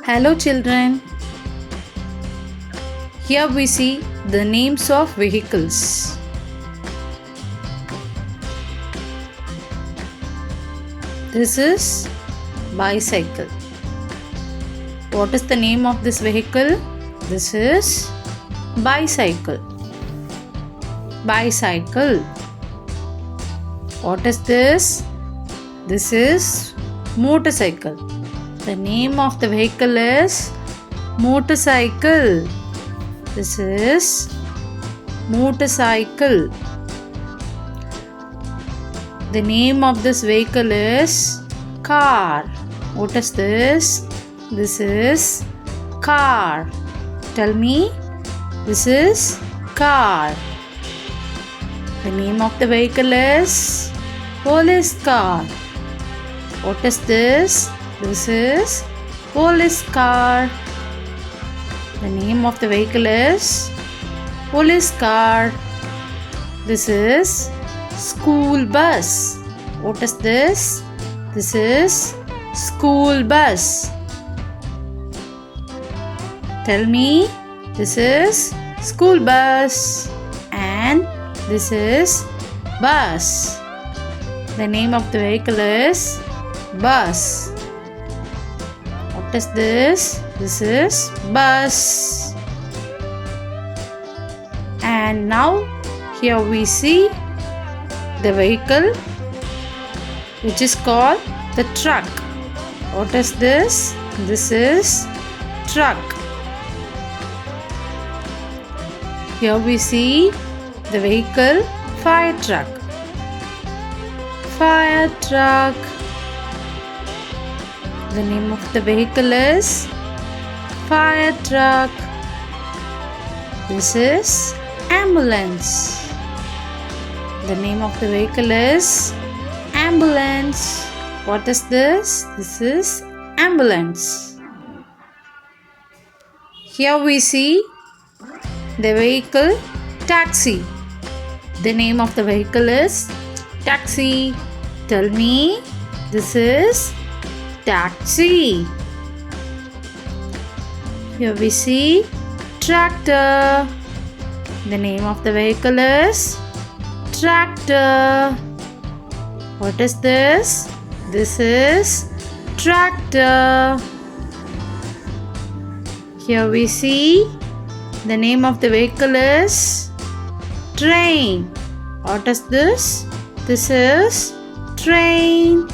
Hello children. Here we see the names of vehicles. This is bicycle. What is the name of this vehicle? This is bicycle. Bicycle. What is this? This is motorcycle. The name of the vehicle is motorcycle. This is motorcycle. The name of this vehicle is car. What is this? This is car. Tell me. This is car. The name of the vehicle is police car. What is this? This is police car. The name of the vehicle is police car. This is school bus. What is this? This is school bus. Tell me. This is school bus and this is bus. The name of the vehicle is bus. What is this? This is bus. And now here we see the vehicle which is called the truck. What is this? This is truck. Here we see the vehicle fire truck. Fire truck. The name of the vehicle is fire truck. This is ambulance. The name of the vehicle is ambulance. What is this? This is ambulance. Here we see the vehicle taxi. The name of the vehicle is taxi. Tell me. This is taxi. Here we see tractor. The name of the vehicle is tractor. What is this? This is tractor. Here we see the name of the vehicle is train. What is this? This is train.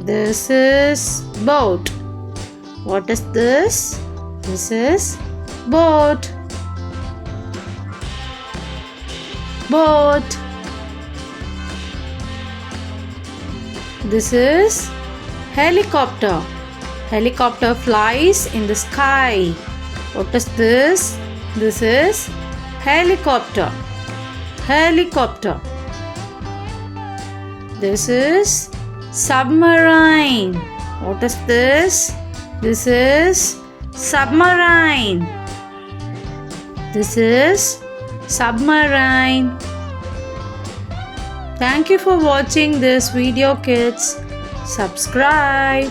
This is boat. What is this? This is boat. Boat. This is helicopter. Helicopter flies in the sky. What is this? This is helicopter. Helicopter. This is submarine. What is this? This is submarine. This is submarine. Thank you for watching this video, kids. Subscribe.